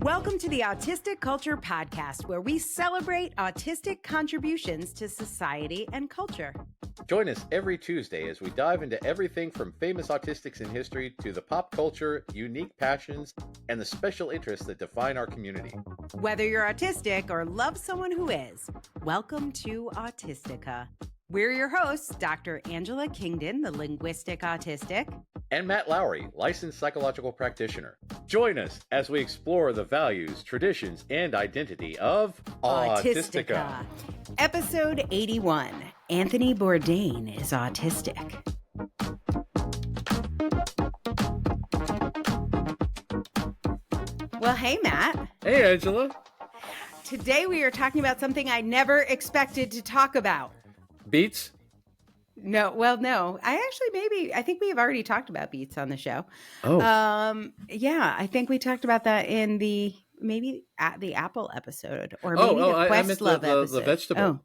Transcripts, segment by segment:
Welcome to the Autistic Culture Podcast, where we celebrate autistic contributions to society and culture. Join us every Tuesday as we dive into everything from famous autistics in history to the pop culture, unique passions, and the special interests that define our community. Whether you're autistic or love someone who is, welcome to Autistica. We're your hosts, Dr. Angela Kingdon, the linguistic autistic, and Matt Lowry, licensed psychological practitioner. Join us as we explore the values, traditions, and identity of Autistica. Episode 81, Anthony Bourdain is autistic. Well, hey, Matt. Hey, Angela. Today we are talking about something I never expected to talk about. Beats? No. I think we have already talked about beets on the show. Oh. Yeah, I think we talked about that in the Apple episode or maybe the Questlove episode. The vegetable.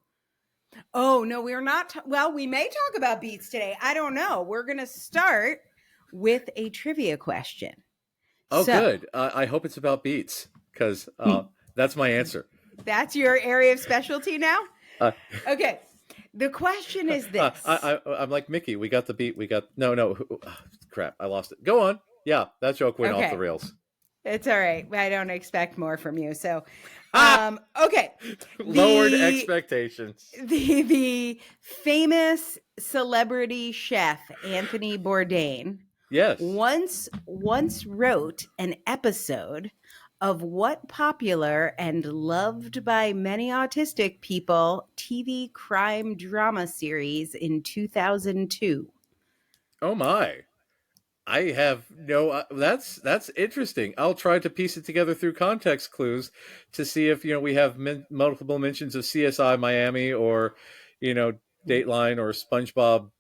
Oh, no, we're not. Well, we may talk about beets today. I don't know. We're going to start with a trivia question. Oh, good. I hope it's about beets because that's my answer. That's your area of specialty now? Okay. The question is this. I'm like Mickey. We got the beat. No. Crap. I lost it. Go on. Yeah, that joke went off the rails. It's all right. I don't expect more from you. So, okay. Lowered expectations. The famous celebrity chef, Anthony Bourdain, yes, once wrote an episode of what popular and loved by many autistic people TV crime drama series in 2002? Oh my. I have no, that's interesting. I'll try to piece it together through context clues to see if, we have multiple mentions of CSI Miami or, Dateline or SpongeBob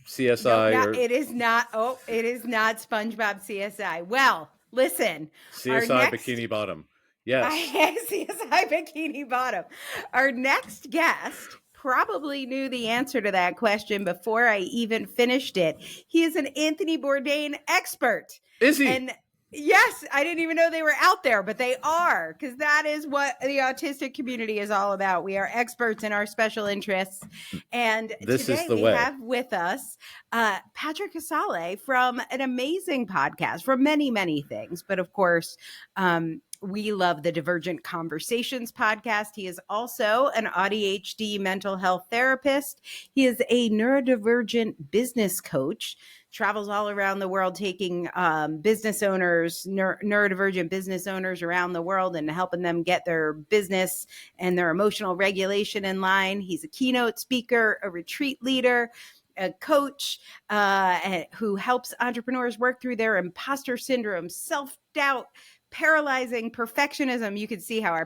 CSI. It is not SpongeBob CSI. Well, listen. CSI Bikini Bottom. Yes. CSI Bikini Bottom. Our next guest probably knew the answer to that question before I even finished it. He is an Anthony Bourdain expert. Is he? And yes, I didn't even know they were out there, but they are, because that is what the autistic community is all about. We are experts in our special interests. And today we have with us Patrick Casale from an amazing podcast for many, many things. But of course, we love the Divergent Conversations podcast. He is also an AuDHD mental health therapist. He is a neurodivergent business coach, travels all around the world taking business owners, neurodivergent business owners around the world and helping them get their business and their emotional regulation in line. He's a keynote speaker, a retreat leader, a coach who helps entrepreneurs work through their imposter syndrome, self-doubt, paralyzing perfectionism. You can see how our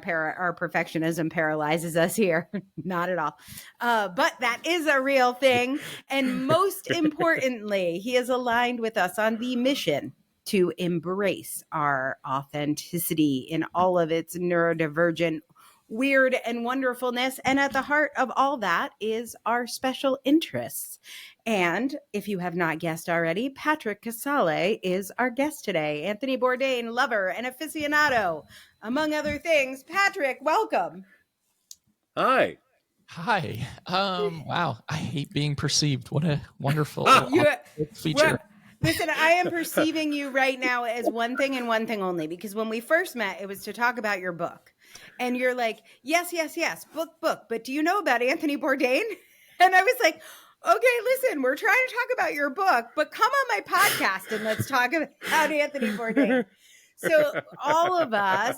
perfectionism paralyzes us here. Not at all. But that is a real thing. And most importantly, he is aligned with us on the mission to embrace our authenticity in all of its neurodivergent weird and wonderfulness. And at the heart of all that is our special interests. And if you have not guessed already, Patrick Casale is our guest today. Anthony Bourdain, lover and aficionado, among other things. Patrick, welcome. Hi. Wow. I hate being perceived. What a wonderful feature. Listen, I am perceiving you right now as one thing and one thing only, because when we first met, it was to talk about your book. And you're like, yes, book. But do you know about Anthony Bourdain? And I was like, okay, listen, we're trying to talk about your book, but come on my podcast and let's talk about Anthony Bourdain. So all of us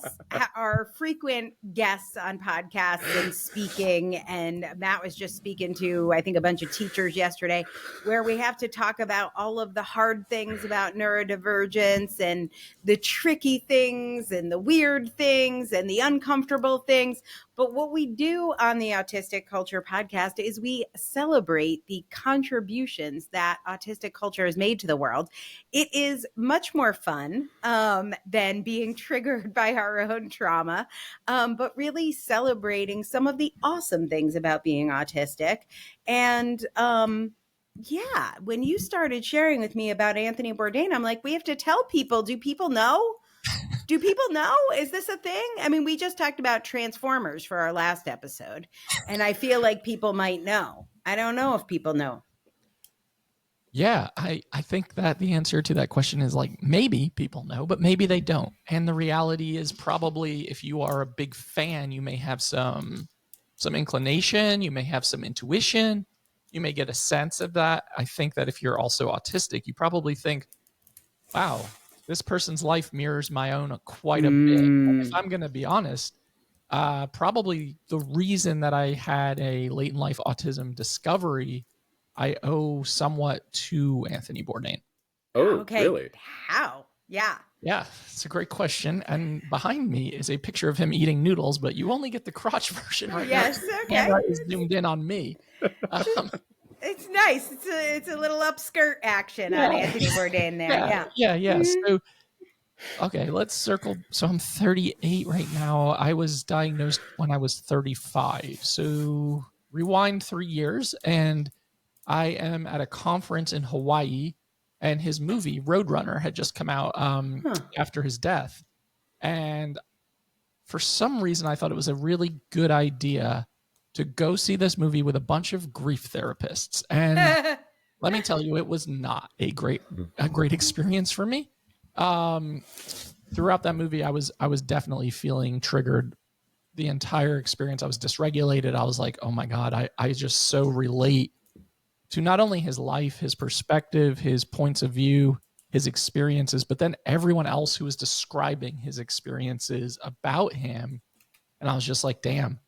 are frequent guests on podcasts and speaking, and Matt was just speaking to, I think, a bunch of teachers yesterday, where we have to talk about all of the hard things about neurodivergence and the tricky things and the weird things and the uncomfortable things. But what we do on the Autistic Culture podcast is we celebrate the contributions that autistic culture has made to the world. It is much more fun than being triggered by our own trauma, but really celebrating some of the awesome things about being autistic. And when you started sharing with me about Anthony Bourdain, I'm like, we have to tell people. Do people know Do people know? Is this a thing? I mean, we just talked about Transformers for our last episode, and I feel like people might know. I don't know if people know. Yeah, I think that the answer to that question is like, maybe people know, but maybe they don't. And the reality is probably if you are a big fan, you may have some inclination, you may have some intuition, you may get a sense of that. I think that if you're also autistic, you probably think, wow, this person's life mirrors my own quite a bit. And if I'm going to be honest, probably the reason that I had a late in life autism discovery, I owe somewhat to Anthony Bourdain. Oh, okay. Really? How? Yeah. Yeah, it's a great question. And behind me is a picture of him eating noodles, but you only get the crotch version right now. Yes, okay. It's zoomed in on me. It's nice. It's a little upskirt action on Anthony Bourdain there. Yeah. So, okay, let's circle. So I'm 38 right now. I was diagnosed when I was 35. So rewind 3 years, and I am at a conference in Hawaii, and his movie Roadrunner had just come out after his death. And for some reason, I thought it was a really good idea to go see this movie with a bunch of grief therapists. And let me tell you, it was not a great experience for me. Throughout that movie, I was definitely feeling triggered the entire experience. I was dysregulated. I was like, oh my God, I just so relate to not only his life, his perspective, his points of view, his experiences, but then everyone else who was describing his experiences about him. And I was just like, damn,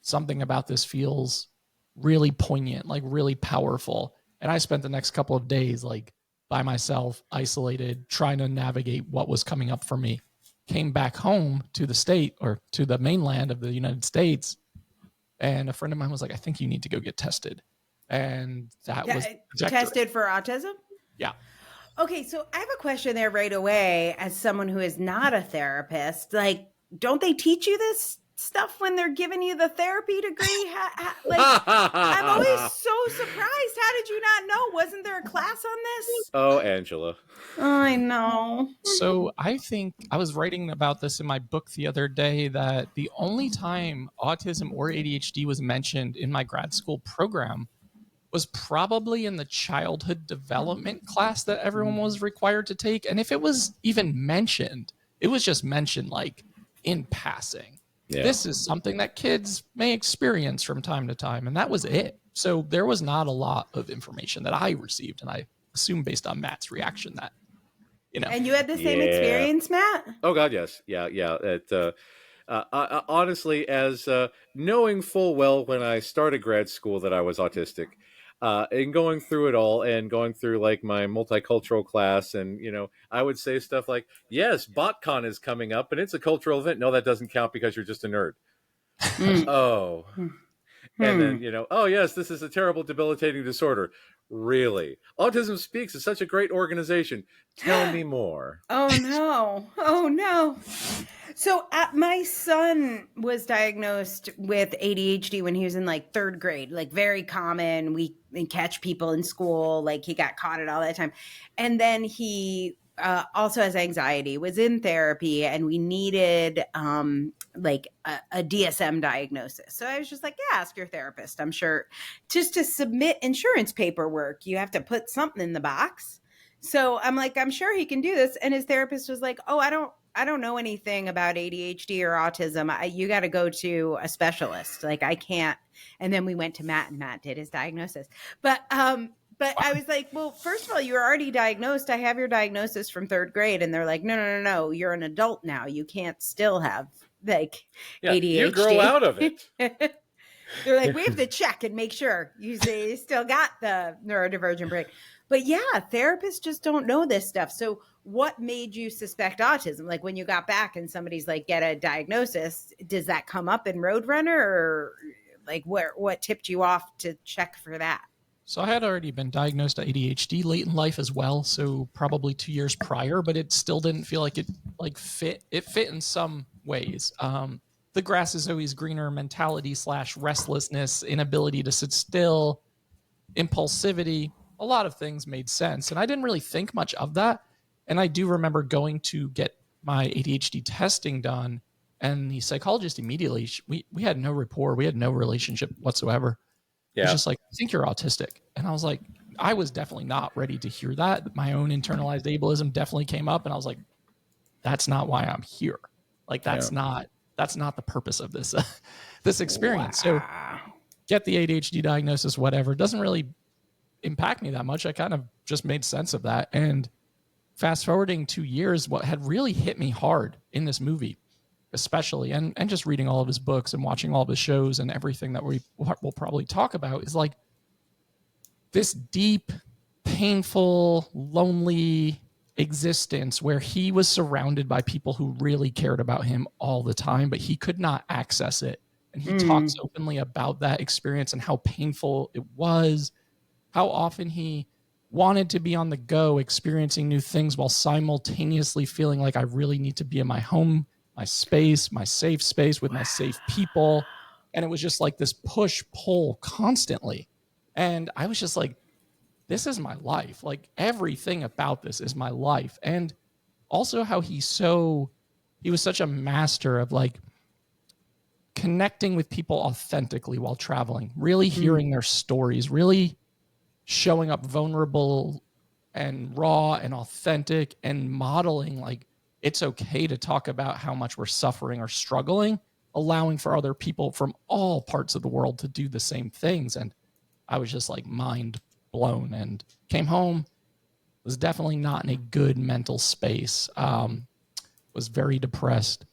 something about this feels really poignant, like really powerful. And I spent the next couple of days like by myself, isolated, trying to navigate what was coming up for me. Came back home to the state or to the mainland of the United States. And a friend of mine was like, I think you need to go get tested. And that was tested for autism? Yeah. Okay, so I have a question there right away as someone who is not a therapist. Like, don't they teach you this stuff when they're giving you the therapy degree? I'm always so surprised. How did you not know? Wasn't there a class on this? Oh, Angela. I know. So I think I was writing about this in my book the other day that the only time autism or ADHD was mentioned in my grad school program was probably in the childhood development class that everyone was required to take. And if it was even mentioned, it was just mentioned like in passing. Yeah. This is something that kids may experience from time to time. And that was it. So there was not a lot of information that I received. And I assume based on Matt's reaction that, you know. And you had the same experience, Matt? Oh, God, yes. Yeah. Honestly, as knowing full well when I started grad school that I was autistic, and going through it all and going through like my multicultural class. And, you know, I would say stuff like, yes, BotCon is coming up and it's a cultural event. No, that doesn't count because you're just a nerd. Oh. And then, you know, oh, yes, this is a terrible, debilitating disorder. Really? Autism Speaks is such a great organization. Tell me more. Oh, no. So my son was diagnosed with ADHD when he was in like 3rd grade, like very common. We catch people in school, like he got caught it all that time. And then he also has anxiety, was in therapy, and we needed like a DSM diagnosis. So I was just like, yeah, ask your therapist. I'm sure just to submit insurance paperwork, you have to put something in the box. So I'm like, I'm sure he can do this. And his therapist was like, oh, I don't know anything about ADHD or autism. You got to go to a specialist. Like I can't. And then we went to Matt and Matt did his diagnosis. But I was like, well, first of all, you were already diagnosed. I have your diagnosis from 3rd grade. And they're like, no. You're an adult now. You can't still have like ADHD. You grow out of it. They're like, we have to check and make sure you still got the neurodivergent brain. But yeah, therapists just don't know this stuff. So what made you suspect autism? Like when you got back and somebody's like, get a diagnosis, does that come up in Roadrunner, or like what tipped you off to check for that? So I had already been diagnosed with ADHD late in life as well. So probably 2 years prior, but it still didn't feel like it like fit. It fit in some ways. The grass is always greener mentality / restlessness, inability to sit still, impulsivity. A lot of things made sense. And I didn't really think much of that. And I do remember going to get my ADHD testing done, and the psychologist immediately, we had no rapport. We had no relationship whatsoever. Yeah. It was just like, I think you're autistic. And I was like, I was definitely not ready to hear that. My own internalized ableism definitely came up, and I was like, that's not why I'm here. Like, that's not the purpose of this, this experience. Wow. So get the ADHD diagnosis, whatever. It doesn't really impact me that much. I kind of just made sense of that. And fast forwarding 2 years, what had really hit me hard in this movie, especially, and just reading all of his books and watching all of his shows and everything that we will probably talk about, is like this deep, painful, lonely existence where he was surrounded by people who really cared about him all the time, but he could not access it. And he talks openly about that experience and how painful it was, how often he wanted to be on the go, experiencing new things while simultaneously feeling like, I really need to be in my home, my space, my safe space with my safe people. And it was just like this push-pull constantly. And I was just like, this is my life. Like, everything about this is my life. And also how he was such a master of like connecting with people authentically while traveling, really hearing their stories, really showing up vulnerable and raw and authentic, and modeling like it's okay to talk about how much we're suffering or struggling, allowing for other people from all parts of the world to do the same things. And I was just like mind blown, and came home, was definitely not in a good mental space, was very depressed,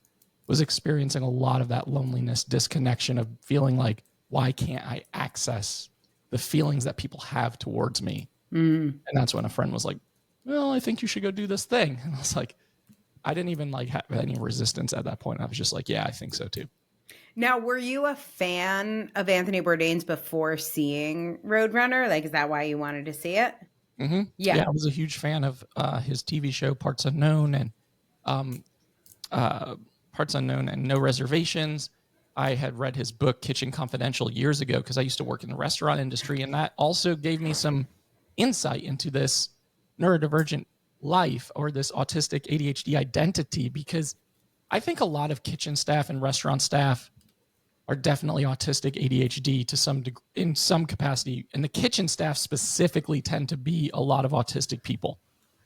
was experiencing a lot of that loneliness, disconnection of feeling like, why can't I access the feelings that people have towards me? And that's when a friend was like, well, I think you should go do this thing. And I was like, I didn't even like have any resistance at that point. I was just like, yeah, I think so too. Now, were you a fan of Anthony Bourdain's before seeing Roadrunner? Like, is that why you wanted to see it? Mm-hmm. Yeah, I was a huge fan of his TV show Parts Unknown and No Reservations. I had read his book Kitchen Confidential years ago because I used to work in the restaurant industry, and that also gave me some insight into this neurodivergent life, or this autistic ADHD identity, because I think a lot of kitchen staff and restaurant staff are definitely autistic ADHD to some degree, in some capacity. And the kitchen staff specifically tend to be a lot of autistic people.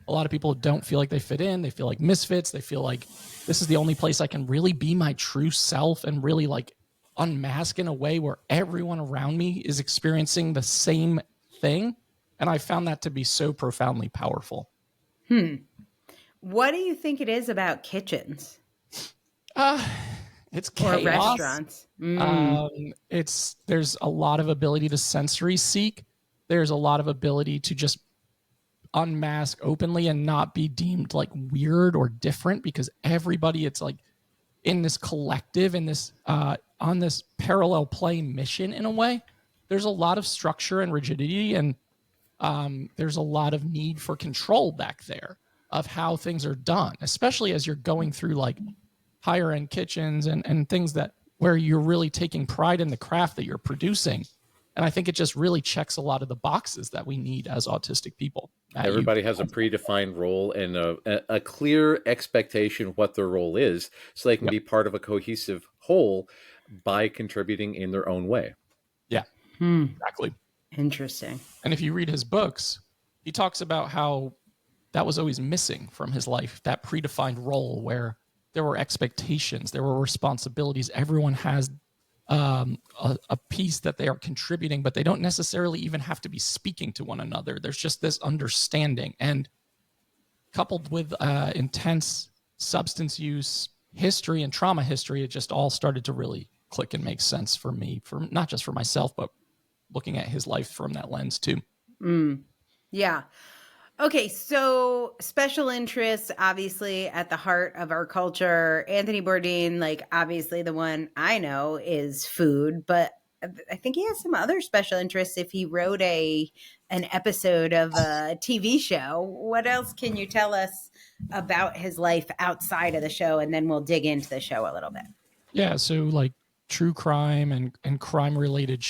A lot of people don't feel like they fit in. They feel like misfits. They feel like this is the only place I can really be my true self and really like unmask in a way where everyone around me is experiencing the same thing. And I found that to be so profoundly powerful. What do you think it is about kitchens? It's chaos. Or restaurants. There's a lot of ability to sensory seek. There's a lot of ability to just unmask openly and not be deemed like weird or different, because everybody, it's like in this collective, in this on this parallel play mission in a way. There's a lot of structure and rigidity, and there's a lot of need for control back there of how things are done, especially as you're going through like higher end kitchens and things that where you're really taking pride in the craft that you're producing. And I think it just really checks a lot of the boxes that we need as autistic people. Everybody has a predefined role and a clear expectation of what their role is, so they can be part of a cohesive whole by contributing in their own way. Yeah, exactly. Interesting. And if you read his books, he talks about how that was always missing from his life, that predefined role where there were expectations, there were responsibilities. Everyone has a piece that they are contributing, but they don't necessarily even have to be speaking to one another. There's just this understanding. And coupled with intense substance use history and trauma history, it just all started to really click and make sense for me, for not just for myself, but looking at his life from that lens too. Yeah. Okay, so special interests, obviously at the heart of our culture. Anthony Bourdain, like obviously the one I know is food, but I think he has some other special interests if he wrote an episode of a TV show. What else can you tell us about his life outside of the show? And then we'll dig into the show a little bit. Yeah, so like true crime and crime related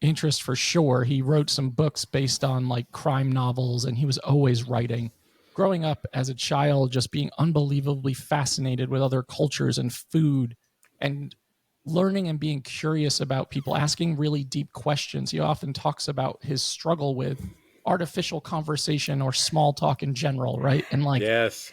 interest for sure. He wrote some books based on like crime novels, and he was always writing. growing up as a child, just being unbelievably fascinated with other cultures and food, and learning and being curious about people, asking really deep questions. He often talks about his struggle with artificial conversation or small talk in general, right? And like, yes,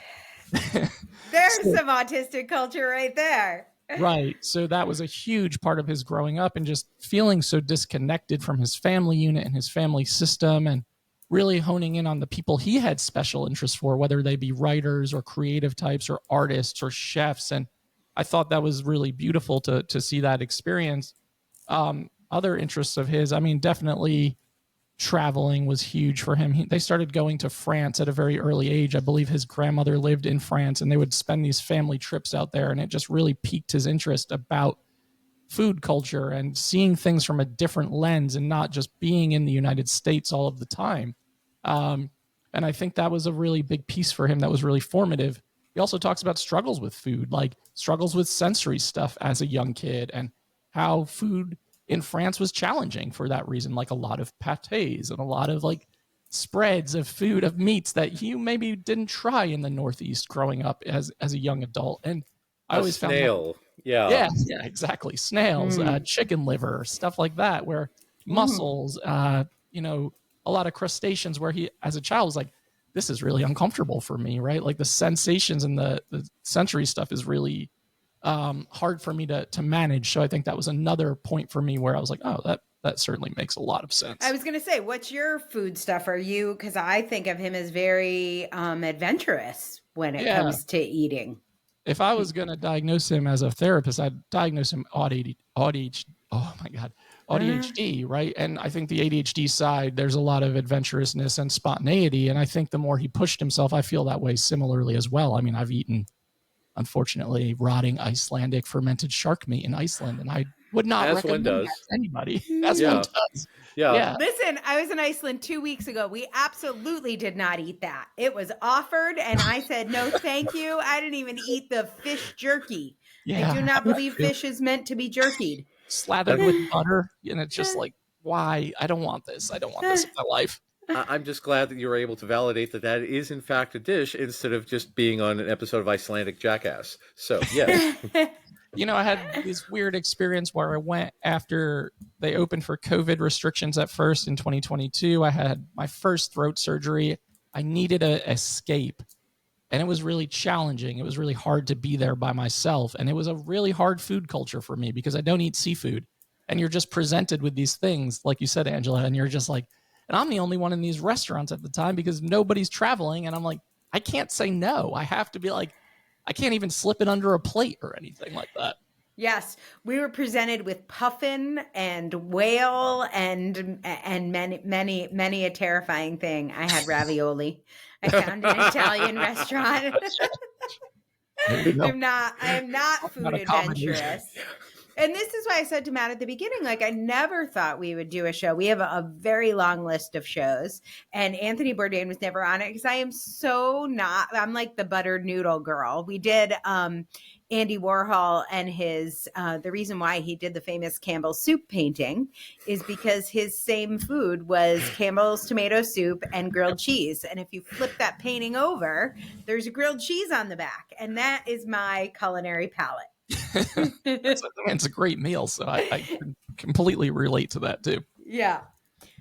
there's some autistic culture right there. Right. So that was a huge part of his growing up, and just feeling so disconnected from his family unit and his family system, and really honing in on the people he had special interest for, whether they be writers or creative types or artists or chefs. And I thought that was really beautiful to see that experience. Other interests of his, I mean, definitely traveling was huge for him. They started going to France at a very early age. I believe his grandmother lived in France, and they would spend these family trips out there. And it just really piqued his interest about food culture and seeing things from a different lens, and not just being in the United States all of the time. And I think that was a really big piece for him that was really formative. He also talks about struggles with food, like struggles with sensory stuff as a young kid, and how food in France was challenging for that reason, like a lot of pâtés and a lot of like spreads of food, of meats that you maybe didn't try in the Northeast growing up as a young adult. And I always found snail. Yeah, exactly. Snails, chicken liver, stuff like that, where mussels, you know, a lot of crustaceans, where he, as a child, was like, this is really uncomfortable for me, right? Like the sensations and the sensory stuff is really hard for me to manage. So I think that was another point for me where I was like, oh, that certainly makes a lot of sense. I was going to say, what's your food stuff? Are you, because I think of him as very adventurous when it comes to eating. If I was going to diagnose him as a therapist, I'd diagnose him AuDHD, right? And I think the ADHD side, there's a lot of adventurousness and spontaneity. And I think the more he pushed himself, I feel that way similarly as well. I mean, I've eaten, unfortunately, rotting Icelandic fermented shark meat in Iceland, and I would not recommend that to anybody. As one does. Yeah. Listen, I was in Iceland 2 weeks ago. We absolutely did not eat that. It was offered, and I said, no, thank you. I didn't even eat the fish jerky. I do not believe fish is meant to be jerkied. Slathered with butter, and it's just like, why? I don't want this. I don't want this in my life. I'm just glad that you were able to validate that is in fact a dish, instead of just being on an episode of Icelandic Jackass. So, yes. You know, I had this weird experience where I went after they opened for COVID restrictions at first in 2022. I had my first throat surgery. I needed an escape, and it was really challenging. It was really hard to be there by myself, and it was a really hard food culture for me because I don't eat seafood. And you're just presented with these things, like you said, Angela, and you're just like, and I'm the only one in these restaurants at the time because nobody's traveling. And I'm like, I can't say no. I have to be like, I can't even slip it under a plate or anything like that. Yes, we were presented with puffin and whale and many a terrifying thing. I had ravioli. I found an Italian restaurant. I am not food adventurous. And this is why I said to Matt at the beginning, like, I never thought we would do a show. We have a very long list of shows, and Anthony Bourdain was never on it because I am so not, I'm like the buttered noodle girl. We did Andy Warhol and his, the reason why he did the famous Campbell's soup painting is because his same food was Campbell's tomato soup and grilled cheese. And if you flip that painting over, there's a grilled cheese on the back. And that is my culinary palate. It's a great meal, so I can completely relate to that too. Yeah.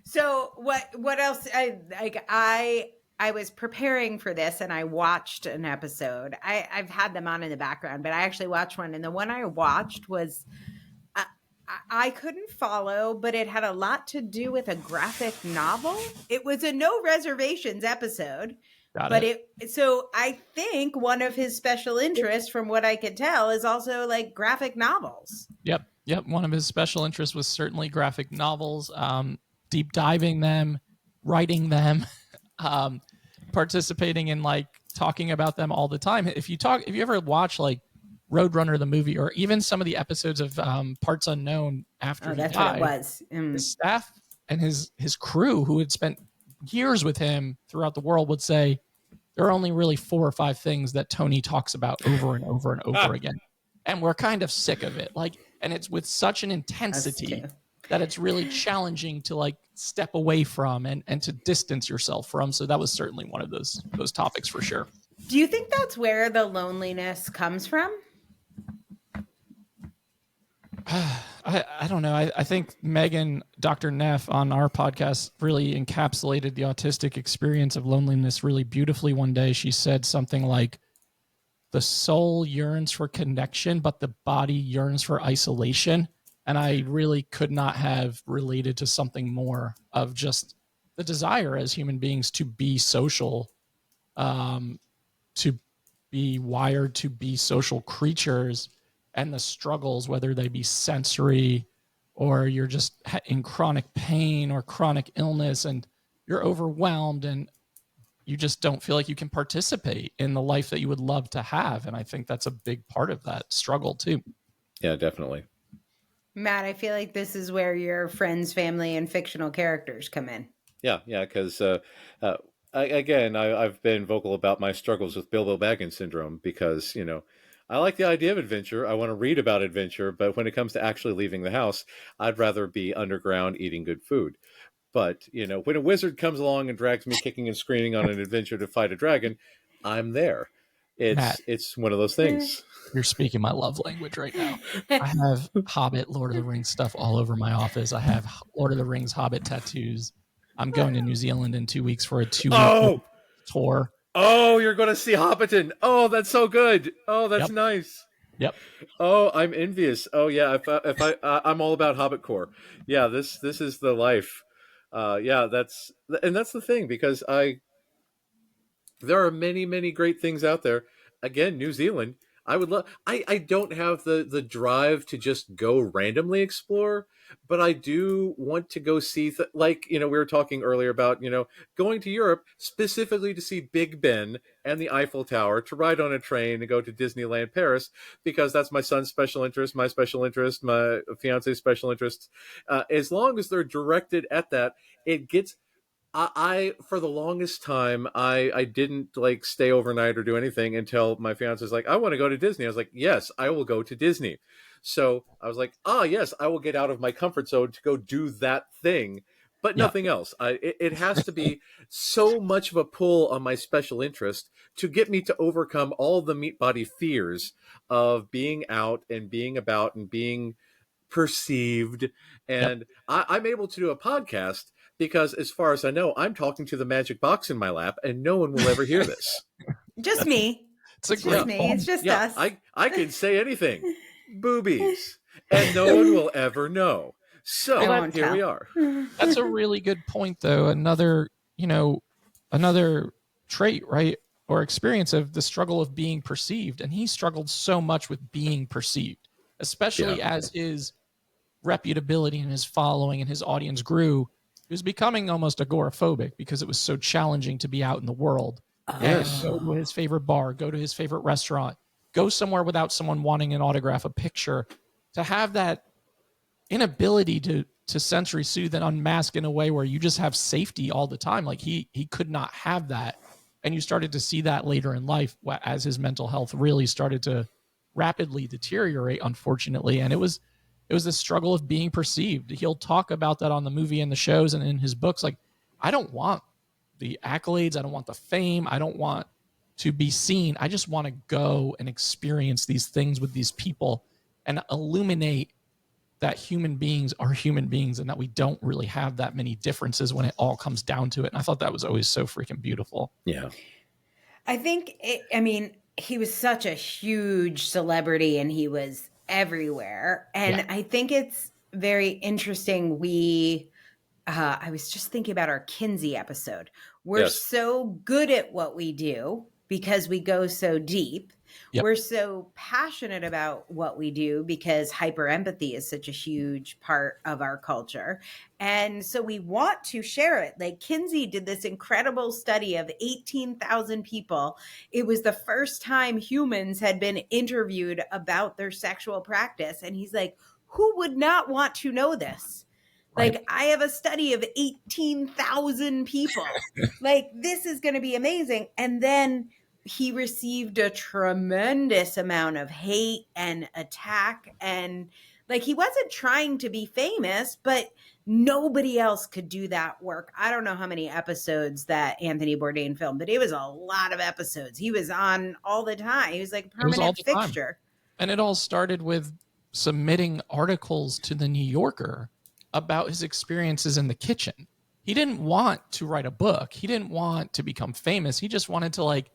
So what else? I was preparing for this and I watched an episode. I've had them on in the background, but I actually watched one, and the one I watched was I couldn't follow, but it had a lot to do with a graphic novel. It was a No Reservations episode. So I think one of his special interests, from what I could tell, is also like graphic novels. Yep. One of his special interests was certainly graphic novels, deep diving them, writing them, participating in like talking about them all the time. If you ever watch like Roadrunner the movie, or even some of the episodes of Parts Unknown after he died, what it was. His staff and his crew who had spent years with him throughout the world would say there are only really 4 or 5 things that Tony talks about over and over and over again. And we're kind of sick of it. Like, and it's with such an intensity that it's really challenging to like step away from and to distance yourself from. So that was certainly one of those topics for sure. Do you think that's where the loneliness comes from? I don't know. I think Megan, Dr. Neff on our podcast really encapsulated the autistic experience of loneliness really beautifully one day. She said something like, the soul yearns for connection, but the body yearns for isolation. And I really could not have related to something more of just the desire as human beings to be social, to be wired to be social creatures, and the struggles, whether they be sensory or you're just in chronic pain or chronic illness and you're overwhelmed and you just don't feel like you can participate in the life that you would love to have. And I think that's a big part of that struggle too. Yeah, definitely. Matt, I feel like this is where your friends, family, and fictional characters come in. Yeah, because I've been vocal about my struggles with Bilbo Baggins syndrome because, I like the idea of adventure. I want to read about adventure, but when it comes to actually leaving the house, I'd rather be underground eating good food. But, when a wizard comes along and drags me kicking and screaming on an adventure to fight a dragon, I'm there. It's one of those things. You're speaking my love language right now. I have Hobbit, Lord of the Rings stuff all over my office. I have Lord of the Rings Hobbit tattoos. I'm going to New Zealand in 2 weeks for a 2-week tour. Oh, you're going to see Hobbiton. Oh, that's so good. Oh, that's nice. Yep. Oh, I'm envious. Oh, yeah. I'm all about Hobbit core. Yeah, this is the life. That's the thing, because there are many, many great things out there. Again, New Zealand. I would love. I don't have the drive to just go randomly explore, but I do want to go see. We were talking earlier about going to Europe specifically to see Big Ben and the Eiffel Tower, to ride on a train and go to Disneyland Paris, because that's my son's special interest, my special interest, my fiance's special interests. As long as they're directed at that, it gets. I for the longest time, I didn't stay overnight or do anything until my fiance was like, I want to go to Disney. I was like, yes, I will go to Disney. So I was like, yes, I will get out of my comfort zone to go do that thing, but nothing else. It has to be so much of a pull on my special interest to get me to overcome all the meat body fears of being out and being about and being perceived. And I'm able to do a podcast because, as far as I know, I'm talking to the magic box in my lap and no one will ever hear this. Just me. It's just me. It's just us. I can say anything. Boobies. And no one will ever know. So here we are. That's a really good point, though. Another trait, right? Or experience of the struggle of being perceived. And he struggled so much with being perceived, especially as his reputability and his following and his audience grew. He was becoming almost agoraphobic because it was so challenging to be out in the world. Yes. Go to his favorite bar, go to his favorite restaurant, go somewhere without someone wanting an autograph, a picture. To have that inability to sensory soothe and unmask in a way where you just have safety all the time. Like he could not have that. And you started to see that later in life as his mental health really started to rapidly deteriorate, unfortunately. And it was this struggle of being perceived. He'll talk about that on the movie and the shows and in his books. Like, I don't want the accolades. I don't want the fame. I don't want to be seen. I just want to go and experience these things with these people and illuminate that human beings are human beings and that we don't really have that many differences when it all comes down to it. And I thought that was always so freaking beautiful. Yeah. I think, he was such a huge celebrity and he was everywhere. And I think it's very interesting. I was just thinking about our Kinsey episode. We're so good at what we do because we go so deep. Yep. We're so passionate about what we do because hyperempathy is such a huge part of our culture. And so we want to share it. Like Kinsey did this incredible study of 18,000 people. It was the first time humans had been interviewed about their sexual practice. And he's like, who would not want to know this? Like, right. I have a study of 18,000 people. Like, this is going to be amazing. And then he received a tremendous amount of hate and attack. And Like, he wasn't trying to be famous, but nobody else could do that work. I don't know how many episodes that Anthony Bourdain filmed, but it was a lot of episodes. He was on all the time. He was like a permanent fixture. And it all started with submitting articles to the New Yorker about his experiences in the kitchen. He didn't want to write a book. He didn't want to become famous. He just wanted to like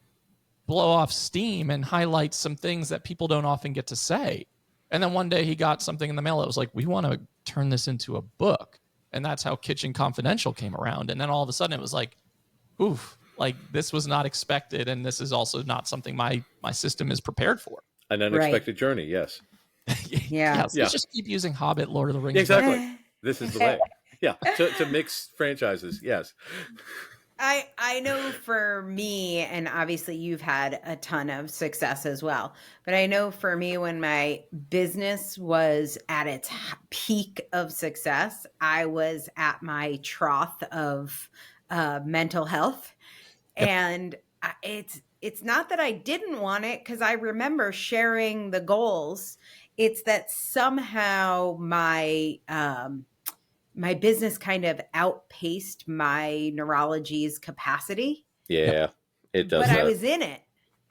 blow off steam and highlight some things that people don't often get to say. And then one day he got something in the mail that was like, we want to turn this into a book. And that's how Kitchen Confidential came around. And then all of a sudden it was like, oof, like this was not expected. And this is also not something my system is prepared for. An unexpected journey, yes. Let's just keep using Hobbit, Lord of the Rings. Exactly. This is the way. Yeah, to mix franchises, yes. I know for me, and obviously you've had a ton of success as well, but I know for me, when my business was at its peak of success, I was at my trough of mental health. Yep. And it's not that I didn't want it, because I remember sharing the goals. It's that somehow my business kind of outpaced my neurology's capacity. Yeah, it does. But I was in it.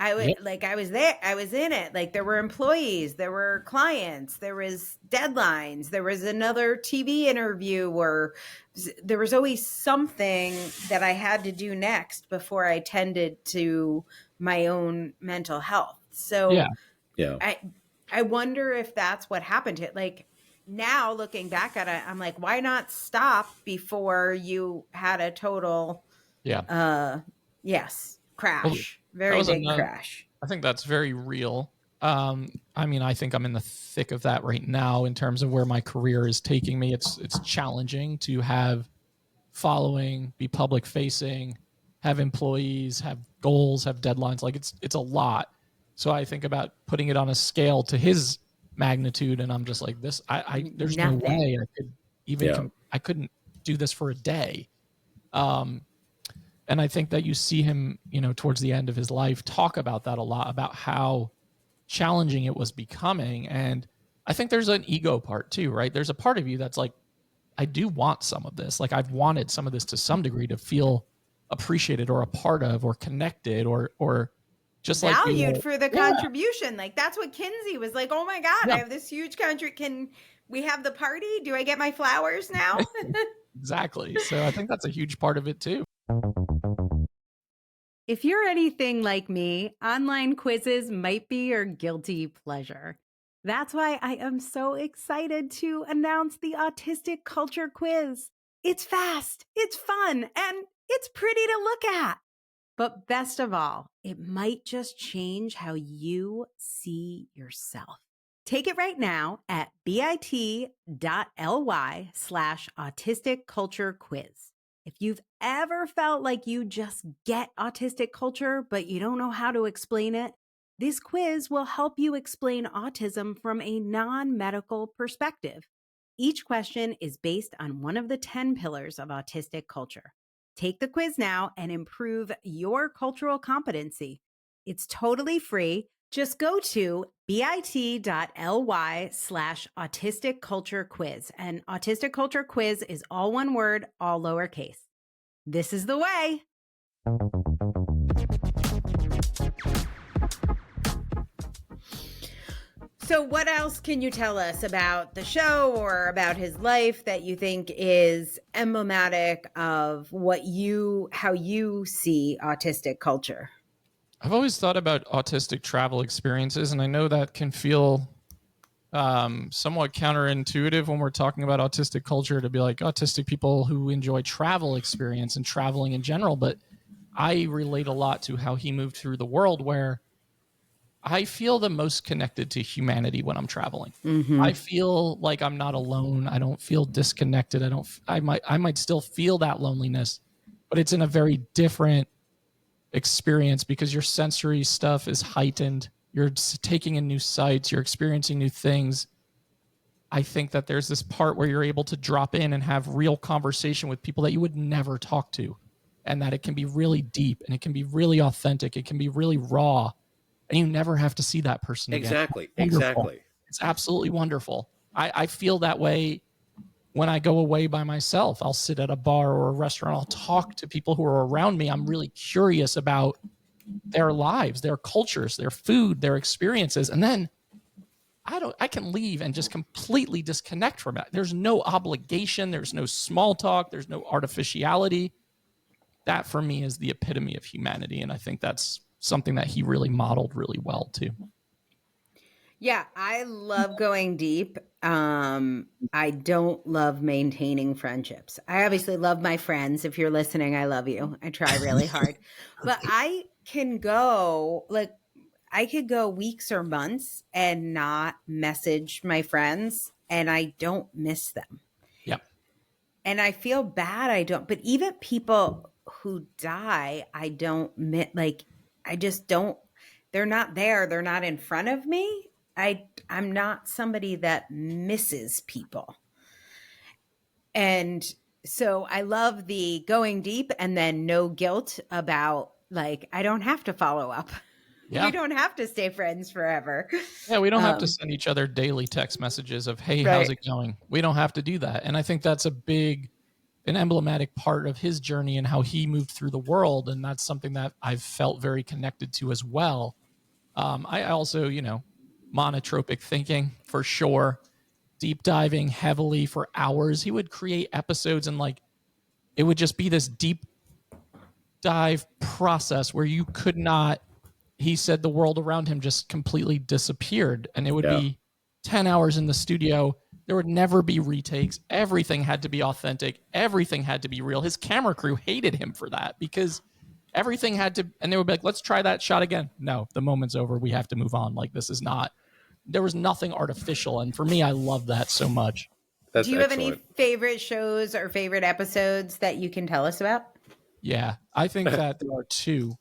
I was there. I was in it. Like, there were employees, there were clients, there was deadlines, there was another TV interview, or there was always something that I had to do next before I tended to my own mental health. So I wonder if that's what happened to it. Like, now looking back at it, I'm like, why not stop before you had a total, crash, very big crash. I think that's very real. I mean, I think I'm in the thick of that right now in terms of where my career is taking me. It's challenging to have following, be public facing, have employees, have goals, have deadlines. Like, it's a lot. So I think about putting it on a scale to his magnitude, and I'm just like, this, there's no way I could even I couldn't do this for a day. And I think that you see him, towards the end of his life, talk about that a lot, about how challenging it was becoming. And I think there's an ego part too, right? There's a part of you that's like, I do want some of this. Like, I've wanted some of this to some degree, to feel appreciated or a part of or connected or just valued for the contribution. Like, that's what Kinsey was like, oh my God, I have this huge country. Can we have the party? Do I get my flowers now? Exactly. So I think that's a huge part of it too. If you're anything like me, online quizzes might be your guilty pleasure. That's why I am so excited to announce the Autistic Culture Quiz. It's fast, it's fun, and it's pretty to look at. But best of all, it might just change how you see yourself. Take it right now at bit.ly/autistic-culture-quiz. If you've ever felt like you just get autistic culture, but you don't know how to explain it, this quiz will help you explain autism from a non-medical perspective. Each question is based on one of the 10 pillars of autistic culture. Take the quiz now and improve your cultural competency. It's totally free. Just go to bit.ly/autistic-culture-quiz. And autistic culture quiz is all one word, all lowercase. This is the way. So what else can you tell us about the show or about his life that you think is emblematic of how you see autistic culture? I've always thought about autistic travel experiences, and I know that can feel somewhat counterintuitive when we're talking about autistic culture, to be like autistic people who enjoy travel experience and traveling in general. But I relate a lot to how he moved through the world, where I feel the most connected to humanity when I'm traveling. Mm-hmm. I feel like I'm not alone. I don't feel disconnected. I might still feel that loneliness, but it's in a very different experience because your sensory stuff is heightened. You're taking in new sights. You're experiencing new things. I think that there's this part where you're able to drop in and have real conversation with people that you would never talk to, and that it can be really deep and it can be really authentic. It can be really raw. And you never have to see that person again. Exactly. It's It's absolutely wonderful. I feel that way when I go away by myself. I'll sit at a bar or a restaurant. I'll talk to people who are around me. I'm really curious about their lives, their cultures, their food, their experiences. And then I can leave and just completely disconnect from it. There's no obligation. There's no small talk. There's no artificiality. That for me is the epitome of humanity. And I think that's something that he really modeled really well too. Yeah, I love going deep. I don't love maintaining friendships. I obviously love my friends. If you're listening, I love you. I try really hard. But I could go weeks or months and not message my friends, and I don't miss them. Yeah. And I feel bad. But even people who die, I just don't, they're not there. They're not in front of me. I'm not somebody that misses people. And so I love the going deep and then no guilt about I don't have to follow up. Yeah. We don't have to stay friends forever. Yeah, we don't have to send each other daily text messages of, hey, how's it going? We don't have to do that. And I think that's an emblematic part of his journey and how he moved through the world. And that's something that I've felt very connected to as well. I also, monotropic thinking for sure, deep diving heavily for hours. He would create episodes and it would just be this deep dive process where you could not, he said the world around him just completely disappeared, and it would be 10 hours in the studio. There would never be retakes. Everything had to be authentic. Everything had to be real. His camera crew hated him for that because everything had to, and they would be like, let's try that shot again. No, the moment's over. We have to move on. There was nothing artificial. And for me, I love that so much. Do you have any favorite shows or favorite episodes that you can tell us about? Yeah, I think that there are two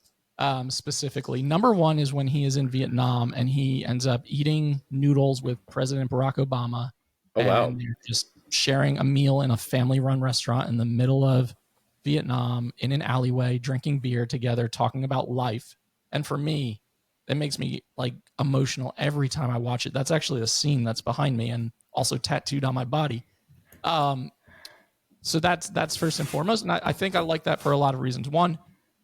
specifically. Number one is when he is in Vietnam and he ends up eating noodles with President Barack Obama. Oh, wow. And they're just sharing a meal in a family-run restaurant in the middle of Vietnam in an alleyway, drinking beer together, talking about life. And for me, it makes me emotional every time I watch it. That's actually a scene that's behind me and also tattooed on my body. So that's first and foremost. And I think I like that for a lot of reasons. One,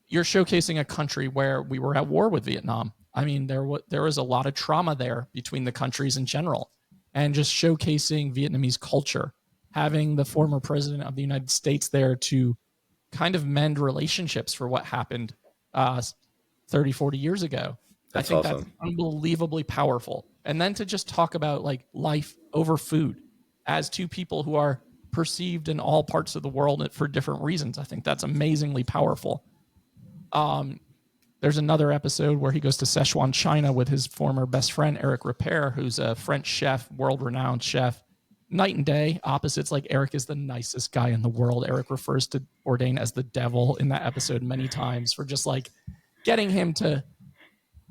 you're showcasing a country where we were at war with Vietnam. I mean, there was a lot of trauma there between the countries in general, and just showcasing Vietnamese culture, having the former president of the United States there to kind of mend relationships for what happened 30, 40 years ago. That's I think awesome. That's unbelievably powerful. And then to just talk about life over food as two people who are perceived in all parts of the world for different reasons. I think that's amazingly powerful. There's another episode where he goes to Sichuan, China with his former best friend, Eric Repair, who's a French chef, world-renowned chef. Night and day opposites. Eric is the nicest guy in the world. Eric refers to Bourdain as the devil in that episode many times for just getting him to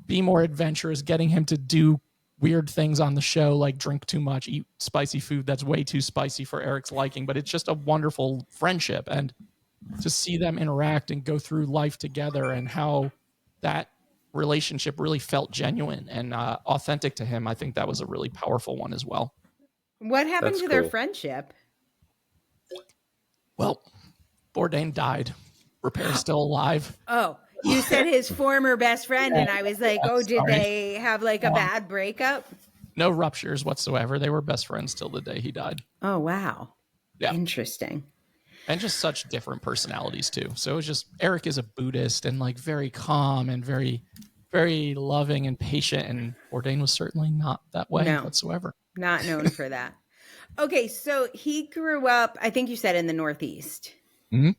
be more adventurous, getting him to do weird things on the show, drink too much, eat spicy food that's way too spicy for Eric's liking. But it's just a wonderful friendship. And to see them interact and go through life together and how that relationship really felt genuine and authentic to him, I think that was a really powerful one as well. What happened to their friendship? Well, Bourdain died. Repair's still alive. Oh, you said his former best friend, and I was like, oh, did they have a bad breakup? No ruptures whatsoever. They were best friends till the day he died. Oh, wow. Yeah. Interesting. And just such different personalities too. So it was just, Eric is a Buddhist and very calm and very, very loving and patient. And Bourdain was certainly not that way whatsoever. Not known for that. Okay. So he grew up, I think you said, in the Northeast. Mm-hmm.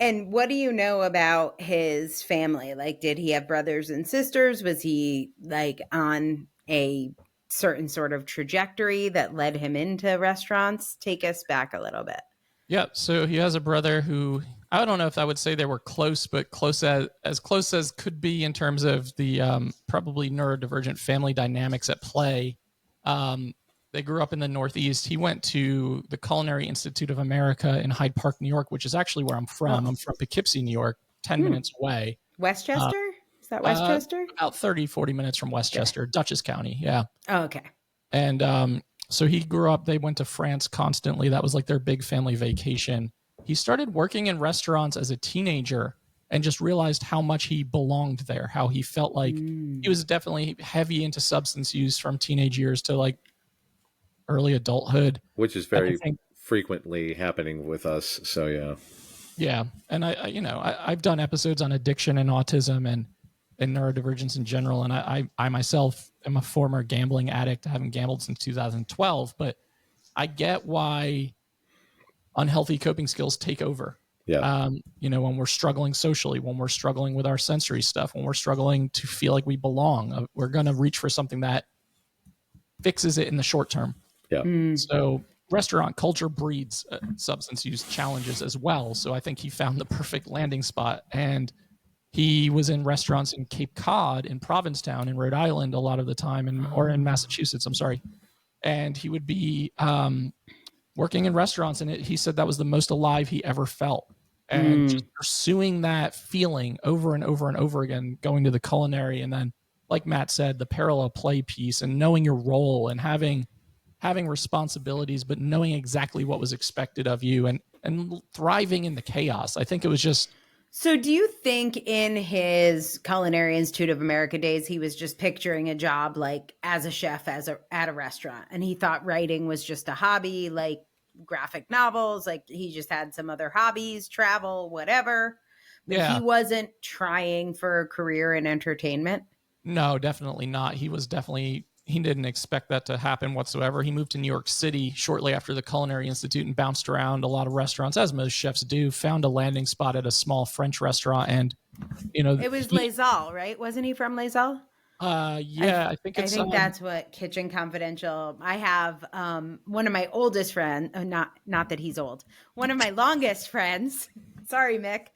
And what do you know about his family? Did he have brothers and sisters? Was he on a certain sort of trajectory that led him into restaurants? Take us back a little bit. Yeah. So he has a brother who, I don't know if I would say they were close, but close as could be in terms of the probably neurodivergent family dynamics at play. They grew up in the Northeast. He went to the Culinary Institute of America in Hyde Park, New York, which is actually where I'm from. I'm from Poughkeepsie, New York, 10 minutes away. Westchester? Is that Westchester? About 30, 40 minutes from Westchester, Dutchess County. Yeah. Oh, okay. And So he grew up, they went to France constantly. That was like their big family vacation. He started working in restaurants as a teenager and just realized how much he belonged there, how he felt like he was definitely heavy into substance use from teenage years to like early adulthood. Which is very frequently happening with us. So, yeah. Yeah. And I've done episodes on addiction and autism and neurodivergence in general. And I myself am a former gambling addict. I haven't gambled since 2012, but I get why unhealthy coping skills take over. Yeah. When we're struggling socially, when we're struggling with our sensory stuff, when we're struggling to feel like we belong, we're going to reach for something that fixes it in the short term. Yeah. So restaurant culture breeds substance use challenges as well. So I think he found the perfect landing spot. And he was in restaurants in Cape Cod, in Provincetown, in Rhode Island a lot of the time, or in Massachusetts, I'm sorry. And he would be working in restaurants, and he said that was the most alive he ever felt. And just pursuing that feeling over and over and over again, going to the culinary, and then, like Matt said, the parallel play piece, and knowing your role and having responsibilities, but knowing exactly what was expected of you, and thriving in the chaos. I think it was just. So do you think in his Culinary Institute of America days, he was just picturing a job like as a chef at a restaurant, and he thought writing was just a hobby, like graphic novels, like he just had some other hobbies, travel, whatever, but he wasn't trying for a career in entertainment? No, definitely not. He didn't expect that to happen whatsoever. He moved to New York City shortly after the Culinary Institute and bounced around a lot of restaurants, as most chefs do, found a landing spot at a small French restaurant. And, it was Les Halles, right? Wasn't he from Les Halles? I think that's what Kitchen Confidential. I have one of my oldest friends, not that he's old. One of my longest friends, sorry, Mick,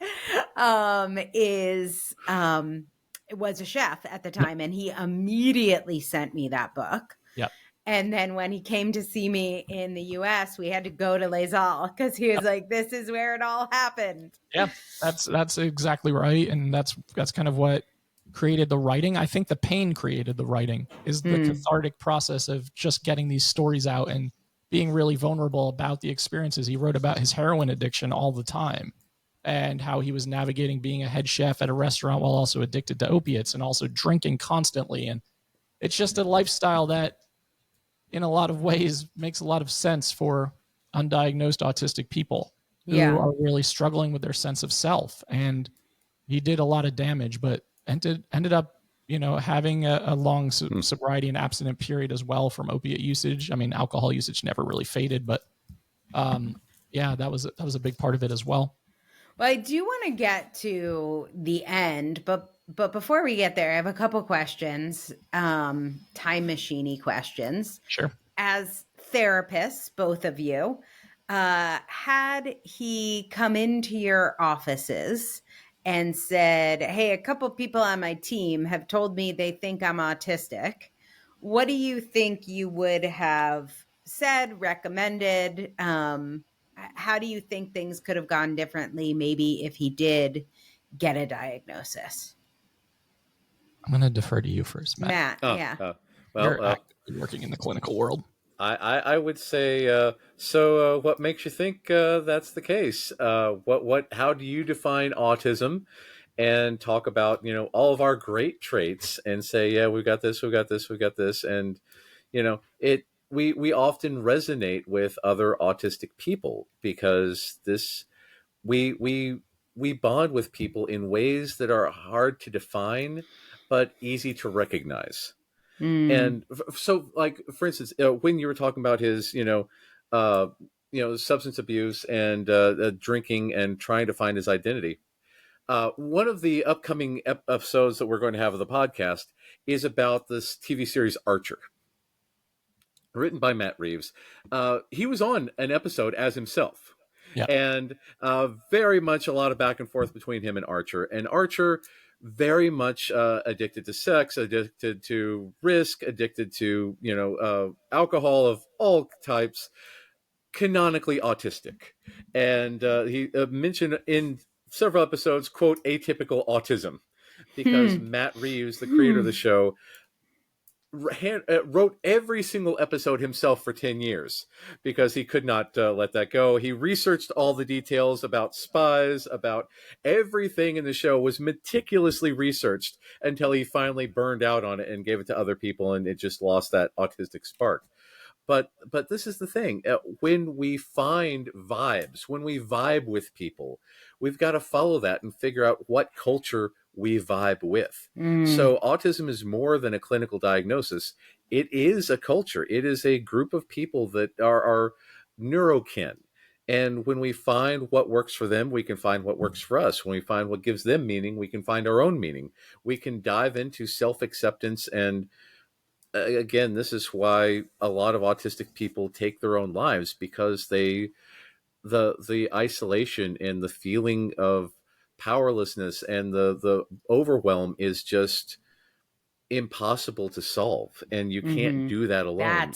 was a chef at the time, and he immediately sent me that book. Yep. And then when he came to see me in the US, we had to go to Les Halles because he was like, "This is where it all happened." Yeah, that's exactly right, and that's kind of what created the writing. I think the pain created the writing, is the cathartic process of just getting these stories out and being really vulnerable about the experiences. He wrote about his heroin addiction all the time and how he was navigating being a head chef at a restaurant while also addicted to opiates and also drinking constantly. And it's just a lifestyle that in a lot of ways makes a lot of sense for undiagnosed autistic people who are really struggling with their sense of self. And he did a lot of damage, but ended up, having a long sobriety and abstinent period as well from opiate usage. I mean, alcohol usage never really faded, but that was a big part of it as well. Well, I do want to get to the end, but before we get there, I have a couple questions, time machine-y questions. Sure. As therapists, both of you, had he come into your offices and said, "Hey, a couple people on my team have told me they think I'm autistic," what do you think you would have said, recommended? How do you think things could have gone differently, maybe if he did get a diagnosis? I'm going to defer to you first, Matt. Yeah. You're actively working in the clinical world. I would say, so what makes you think that's the case? How do you define autism? And talk about, all of our great traits and say, yeah, we got this. And, we often resonate with other autistic people because we bond with people in ways that are hard to define, but easy to recognize. And so, like, for instance, when you were talking about his, substance abuse and drinking and trying to find his identity, one of the upcoming episodes that we're going to have of the podcast is about this TV series Archer, written by Matt Reeves. He was on an episode as himself. Yep. And very much a lot of back and forth between him and Archer. And Archer, very much addicted to sex, addicted to risk, addicted to, alcohol of all types, canonically autistic. And he mentioned in several episodes, quote, atypical autism, because Matt Reeves, the creator of the show, wrote every single episode himself for 10 years because he could not let that go. He researched all the details about spies, about everything in the show was meticulously researched until he finally burned out on it and gave it to other people, and it just lost that autistic spark. But this is the thing. When we find vibes, when we vibe with people, we've got to follow that and figure out what culture we vibe with. So autism is more than a clinical diagnosis. It is a culture. It is a group of people that are neurokin. And when we find what works for them, we can find what works for us. When we find what gives them meaning, we can find our own meaning. We can dive into self-acceptance. And again, this is why a lot of autistic people take their own lives, because the isolation and the feeling of powerlessness and the overwhelm is just impossible to solve, and you can't do that alone.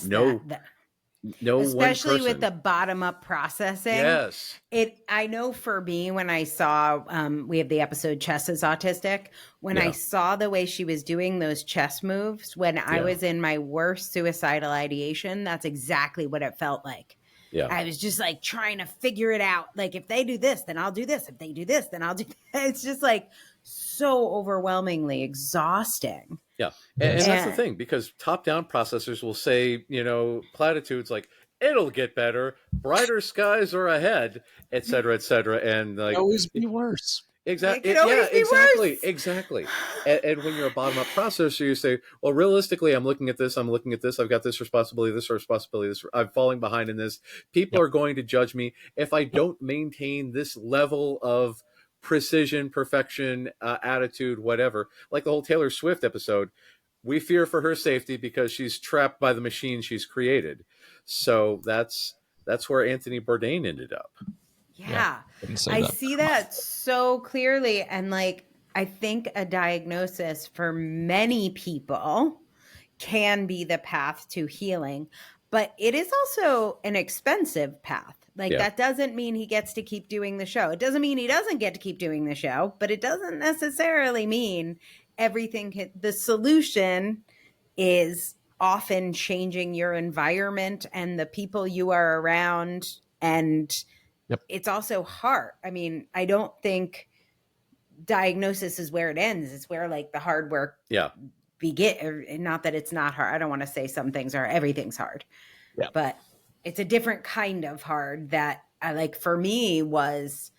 No, especially one person. with the bottom up processing. Yes. I know for me, when I saw, we have the episode Chess is Autistic, when I saw the way she was doing those chess moves, when I was in my worst suicidal ideation, that's exactly what it felt like. Yeah. I was just like trying to figure it out. Like, if they do this, then I'll do this. If they do this, then I'll do that. It's just like so overwhelmingly exhausting. Yeah. And that's the thing, because top-down processors will say, platitudes like, it'll get better, brighter skies are ahead, et cetera, and like, always be worse. Exactly. Worse. Exactly. And when you're a bottom-up processor, you say, well, realistically, I'm looking at this. I've got this responsibility. I'm falling behind in this. People are going to judge me if I don't maintain this level of precision, perfection, attitude, whatever. Like the whole Taylor Swift episode, we fear for her safety because she's trapped by the machine she's created. So that's where Anthony Bourdain ended up. Yeah. I see that so clearly. And like, I think a diagnosis for many people can be the path to healing, but it is also an expensive path. Like, that doesn't mean he gets to keep doing the show. It doesn't mean he doesn't get to keep doing the show, but it doesn't necessarily mean everything. The solution is often changing your environment and the people you are around. And it's also hard. I mean, I don't think diagnosis is where it ends. It's where like the hard work begin. Not that it's not hard. I don't want to say some things are, everything's hard, but it's a different kind of hard that for me was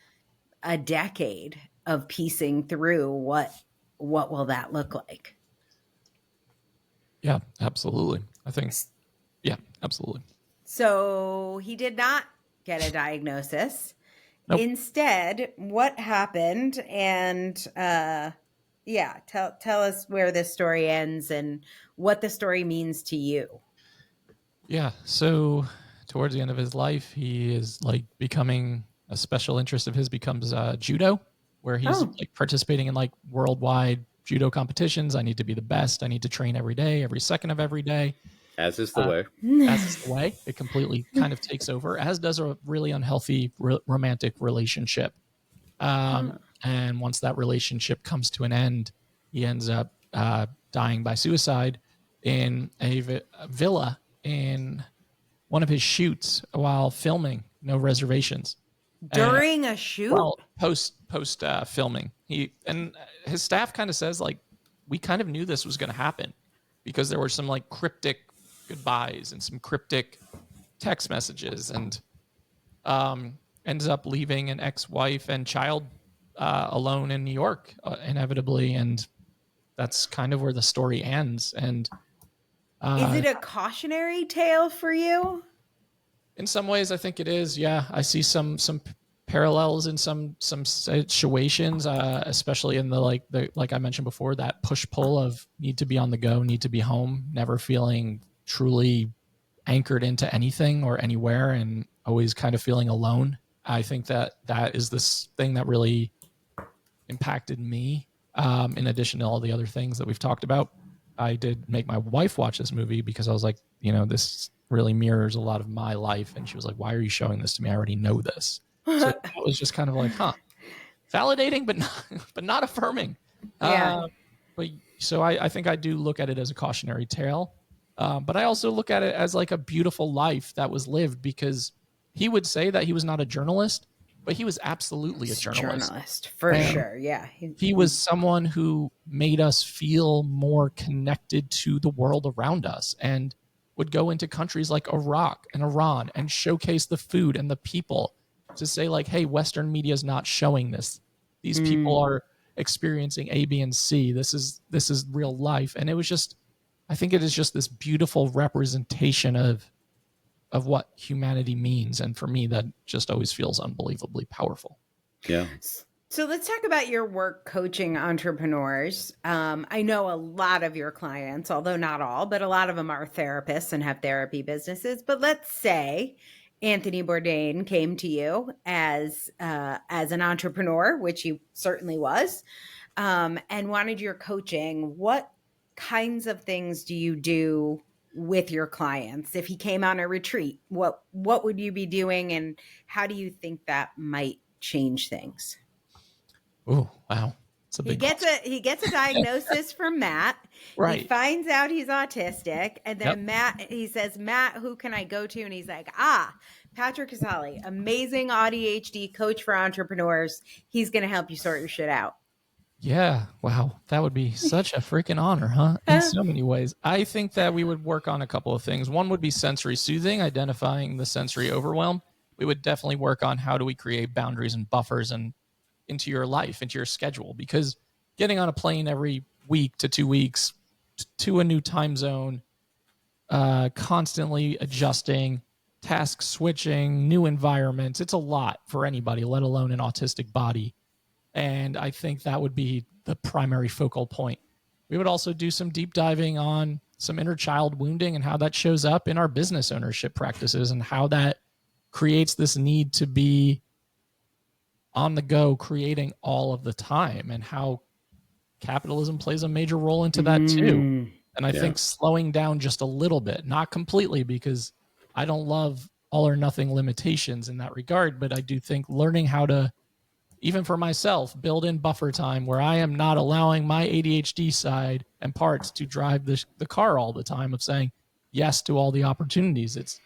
a decade of piecing through what will that look like? Yeah, absolutely. I think, absolutely. So he did not get a diagnosis. Nope. Instead, what happened? And tell us where this story ends and what the story means to you. Yeah, so towards the end of his life, he is like becoming a special interest of his becomes judo, where he's like participating in like worldwide judo competitions. I need to be the best. I need to train every day, every second of every day. As is the way. As is the way. It completely kind of takes over, as does a really unhealthy romantic relationship. And once that relationship comes to an end, he ends up dying by suicide in a villa in one of his shoots while filming No Reservations. During a shoot? Well, post filming. His staff kind of says, like, we kind of knew this was going to happen because there were some like cryptic goodbyes and some cryptic text messages, and ends up leaving an ex-wife and child alone in New York, inevitably, and that's kind of where the story ends. And is it a cautionary tale for you? In some ways, I think it is. Yeah, I see some parallels in some situations, especially in the like I mentioned before, that push-pull of need to be on the go, need to be home, never feeling truly anchored into anything or anywhere, and always kind of feeling alone. I think that is this thing that really impacted me, in addition to all the other things that we've talked about. I did make my wife watch this movie because I was like, this really mirrors a lot of my life. And she was like, why are you showing this to me? I already know this. So that was just kind of like, validating, but not affirming. Yeah. But So I think I do look at it as a cautionary tale. But I also look at it as like a beautiful life that was lived, because he would say that he was not a journalist, but he was absolutely a journalist. For sure. Yeah. He was someone who made us feel more connected to the world around us, and would go into countries like Iraq and Iran and showcase the food and the people to say like, hey, Western media is not showing this. These people are experiencing A, B, and C. This is real life. And it was just, I think it is just this beautiful representation of what humanity means. And for me, that just always feels unbelievably powerful. Yeah. So let's talk about your work coaching entrepreneurs. I know a lot of your clients, although not all, but a lot of them are therapists and have therapy businesses. But let's say Anthony Bourdain came to you as an entrepreneur, which he certainly was, and wanted your coaching. What kinds of things do you do with your clients? If he came on a retreat, what would you be doing, and how do you think that might change things? Oh, wow. He gets a diagnosis from Matt. Right. He finds out he's autistic. And then he says, Matt, who can I go to? And he's like, Patrick Casale, amazing AuDHD coach for entrepreneurs. He's going to help you sort your shit out. Yeah. Wow. That would be such a freaking honor, huh? In so many ways. I think that we would work on a couple of things. One would be sensory soothing, identifying the sensory overwhelm. We would definitely work on how do we create boundaries and buffers and into your life, into your schedule, because getting on a plane every week to 2 weeks to a new time zone, constantly adjusting, task switching, new environments, it's a lot for anybody, let alone an autistic body. And I think that would be the primary focal point. We would also do some deep diving on some inner child wounding and how that shows up in our business ownership practices, and how that creates this need to be on the go, creating all of the time, and how capitalism plays a major role into that too. And I think slowing down just a little bit, not completely, because I don't love all or nothing limitations in that regard, but I do think learning how to, even for myself, build in buffer time where I am not allowing my ADHD side and parts to drive the car all the time, of saying yes to all the opportunities. It's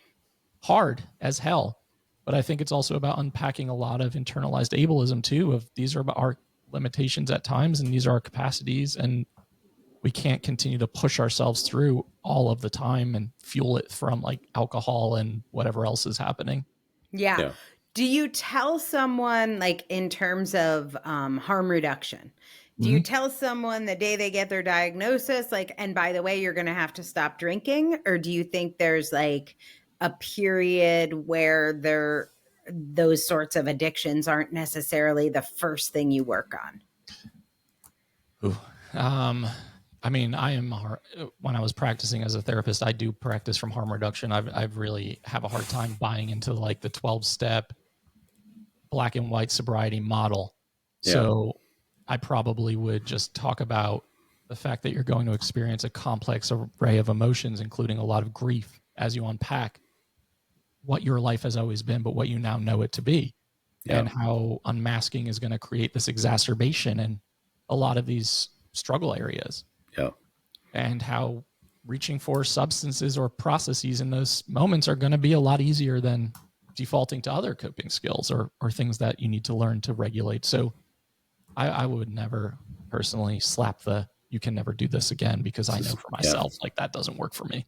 hard as hell. But I think it's also about unpacking a lot of internalized ableism too, of these are our limitations at times and these are our capacities, and we can't continue to push ourselves through all of the time and fuel it from like alcohol and whatever else is happening. Yeah. Do you tell someone, like in terms of harm reduction, do you tell someone the day they get their diagnosis, like, and by the way, you're going to have to stop drinking? Or do you think there's like a period where those sorts of addictions aren't necessarily the first thing you work on? I mean, when I was practicing as a therapist, I do practice from harm reduction. I've really have a hard time buying into like the 12-step black and white sobriety model. Yeah. So I probably would just talk about the fact that you're going to experience a complex array of emotions, including a lot of grief, as you unpack what your life has always been, but what you now know it to be, and how unmasking is going to create this exacerbation in a lot of these struggle areas. And how reaching for substances or processes in those moments are going to be a lot easier than defaulting to other coping skills or things that you need to learn to regulate. So I would never personally slap you can never do this again, because I know for myself, like that doesn't work for me.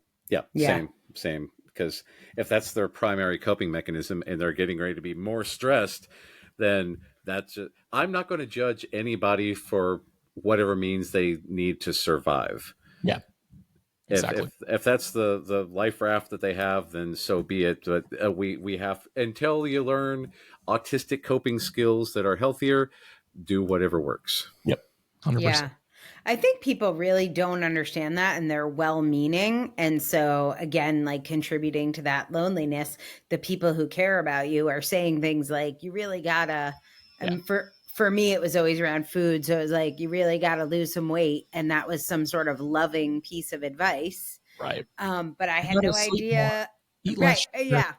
Same. Because if that's their primary coping mechanism and they're getting ready to be more stressed, then I'm not going to judge anybody for whatever means they need to survive. Yeah, exactly. If that's the life raft that they have, then so be it. But we have, until you learn autistic coping skills that are healthier, do whatever works. Yep, 100%. Yeah. I think people really don't understand that, and they're well-meaning. And so again, like contributing to that loneliness, the people who care about you are saying things like, you really gotta, and for me, it was always around food. So it was like, you really got to lose some weight. And that was some sort of loving piece of advice. Right. But I had no idea. Right. Yeah,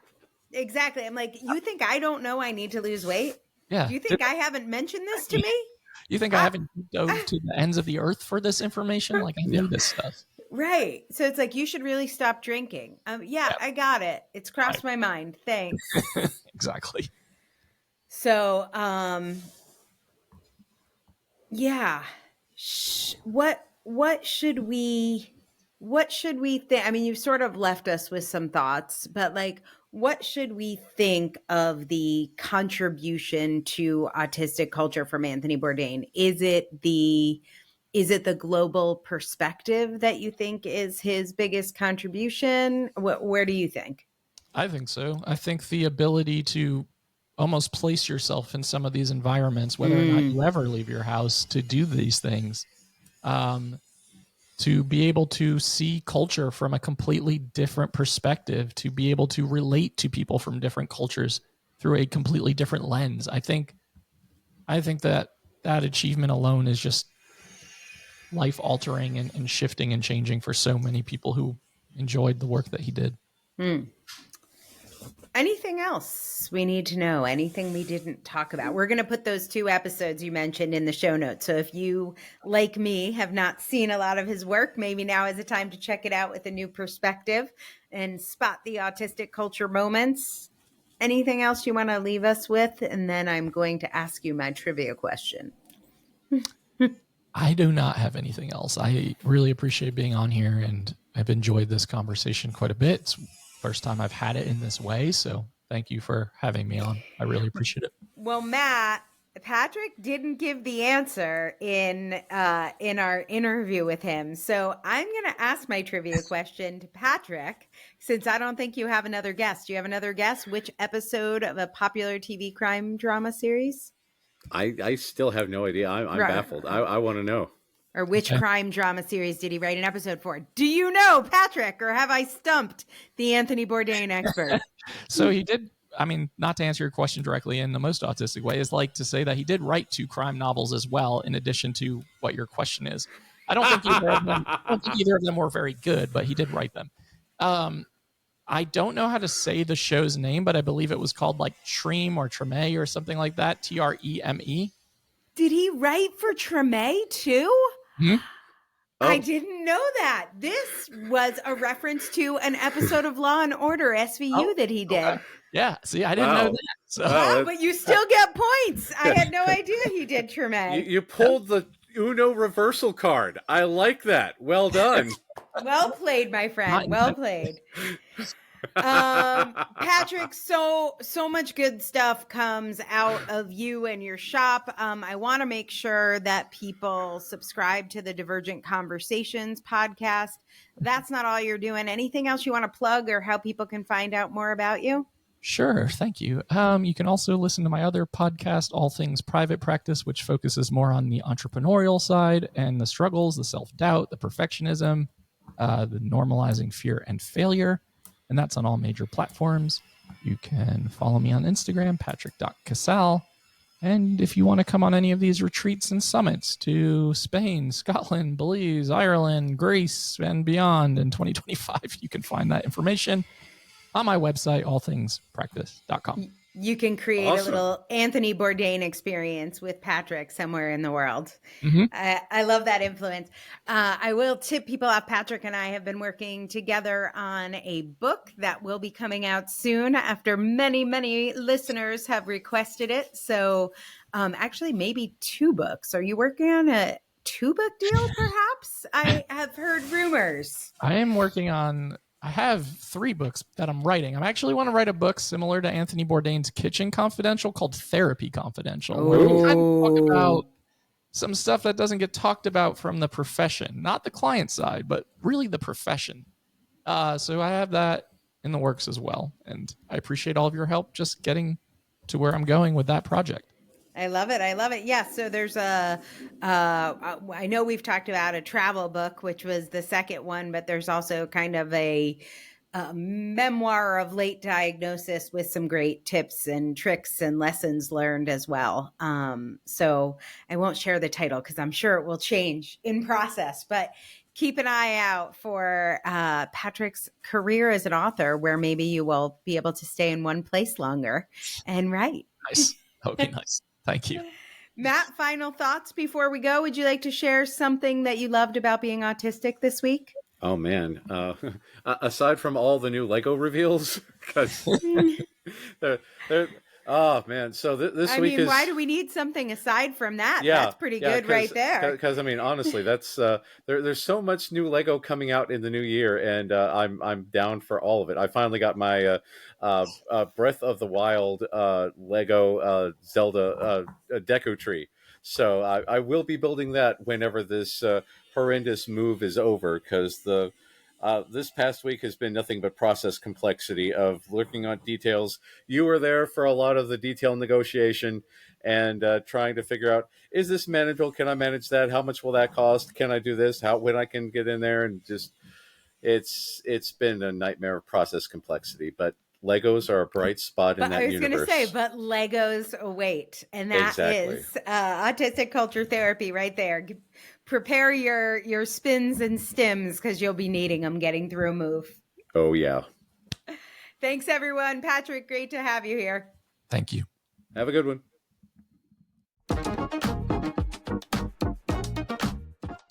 exactly. I'm like, you think I don't know I need to lose weight? Yeah. Do you think I haven't mentioned this to me? You think I haven't dove to the ends of the earth for this information? Like, I know this stuff. Right. So it's like, you should really stop drinking. Yeah, I got it. It's crossed my mind. Thanks. Exactly. So, yeah. What should we think? I mean, you've sort of left us with some thoughts, but like, what should we think of the contribution to autistic culture from Anthony Bourdain? Is it the global perspective that you think is his biggest contribution? Where do you think? I think so. I think the ability to almost place yourself in some of these environments, whether or not you ever leave your house, to do these things, to be able to see culture from a completely different perspective, to be able to relate to people from different cultures through a completely different lens. I think that achievement alone is just life altering and shifting and changing for so many people who enjoyed the work that he did. Anything else we need to know? Anything we didn't talk about? We're going to put those 2 episodes you mentioned in the show notes. So if you, like me, have not seen a lot of his work, maybe now is the time to check it out with a new perspective and spot the autistic culture moments. Anything else you want to leave us with? And then I'm going to ask you my trivia question. I do not have anything else. I really appreciate being on here, and I've enjoyed this conversation quite a bit. It's the first time I've had it in this way, so thank you for having me on. I really appreciate it. Well, Matt, Patrick didn't give the answer in our interview with him, so I'm going to ask my trivia question to Patrick, since I don't think you have another guess. Do you have another guess? Which episode of a popular TV crime drama series? I still have no idea. I'm baffled. I want to know. Or which crime drama series did he write an episode for? Do you know, Patrick, or have I stumped the Anthony Bourdain expert? So he did, I mean, not to answer your question directly in the most autistic way, is like to say that he did write 2 crime novels as well, in addition to what your question is. I don't think either of them were very good, but he did write them. I don't know how to say the show's name, but I believe it was called like Treme or Treme or something like that. Treme. Did he write for Treme too? Hmm? Oh. I didn't know that. This was a reference to an episode of Law and Order SVU that he did. Okay. Yeah. See, I didn't know that. So. Wow, but you still get points. I had no idea he did Treme. You pulled the Uno reversal card. I like that. Well done. Well played, my friend. Well played. Patrick, so much good stuff comes out of you and your shop. I want to make sure that people subscribe to the Divergent Conversations podcast. That's not all you're doing. Anything else you want to plug, or how people can find out more about you? Sure. Thank you. You can also listen to my other podcast, All Things Private Practice, which focuses more on the entrepreneurial side and the struggles, the self-doubt, the perfectionism, the normalizing fear and failure. And that's on all major platforms. You can follow me on Instagram, patrick.casale. And if you want to come on any of these retreats and summits to Spain, Scotland, Belize, Ireland, Greece, and beyond in 2025, you can find that information on my website, allthingspractice.com. You can create a little Anthony Bourdain experience with Patrick somewhere in the world. Mm-hmm. I love that influence. I will tip people off. Patrick and I have been working together on a book that will be coming out soon after many, many listeners have requested it. So actually maybe 2 books. Are you working on a 2-book deal perhaps? I have heard rumors. I have 3 books that I'm writing. I actually want to write a book similar to Anthony Bourdain's Kitchen Confidential called Therapy Confidential, where we kind of talk about some stuff that doesn't get talked about from the profession, not the client side, but really the profession. So I have that in the works as well. And I appreciate all of your help just getting to where I'm going with that project. I love it. Yeah. So there's I know we've talked about a travel book, which was the second one, but there's also kind of a memoir of late diagnosis with some great tips and tricks and lessons learned as well. So I won't share the title because I'm sure it will change in process, but keep an eye out for Patrick's career as an author, where maybe you will be able to stay in one place longer and write. Nice. Okay, nice. Thank you. Matt, final thoughts before we go. Would you like to share something that you loved about being autistic this week? Oh, man. Aside from all the new Lego reveals, because oh, man. So this week is... why do we need something aside from that? Yeah, that's pretty good right there. Because, I mean, honestly, that's there's so much new Lego coming out in the new year, and I'm down for all of it. I finally got my Breath of the Wild Lego Zelda Deku Tree. So I will be building that whenever this horrendous move is over, because this past week has been nothing but process complexity of looking on details. You were there for a lot of the detail negotiation and trying to figure out, is this manageable? Can I manage that? How much will that cost? Can I do this? When I can get in there? And just, it's been a nightmare of process complexity, but Legos are a bright spot in that universe. I was going to say, but Legos await. And that is autistic culture therapy right there. Prepare your spins and stims because you'll be needing them getting through a move. Oh, yeah. Thanks, everyone. Patrick, great to have you here. Thank you. Have a good one.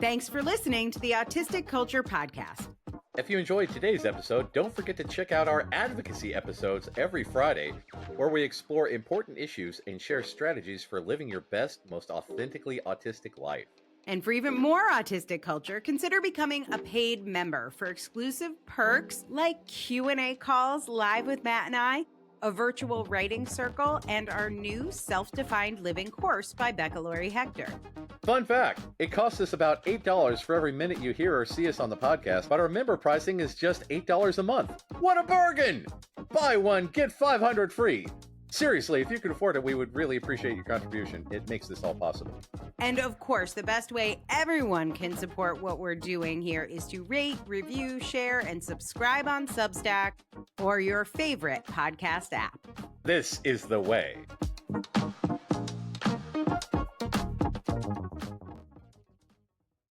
Thanks for listening to the Autistic Culture Podcast. If you enjoyed today's episode, don't forget to check out our advocacy episodes every Friday, where we explore important issues and share strategies for living your best, most authentically autistic life. And for even more autistic culture, consider becoming a paid member for exclusive perks like Q&A calls live with Matt and I, a virtual writing circle, and our new self-defined living course by Becca Laurie Hector. Fun fact, it costs us about $8 for every minute you hear or see us on the podcast, but our member pricing is just $8 a month. What a bargain! Buy one, get 500 free. Seriously, if you could afford it, we would really appreciate your contribution. It makes this all possible. And of course, the best way everyone can support what we're doing here is to rate, review, share, and subscribe on Substack or your favorite podcast app. This is the way.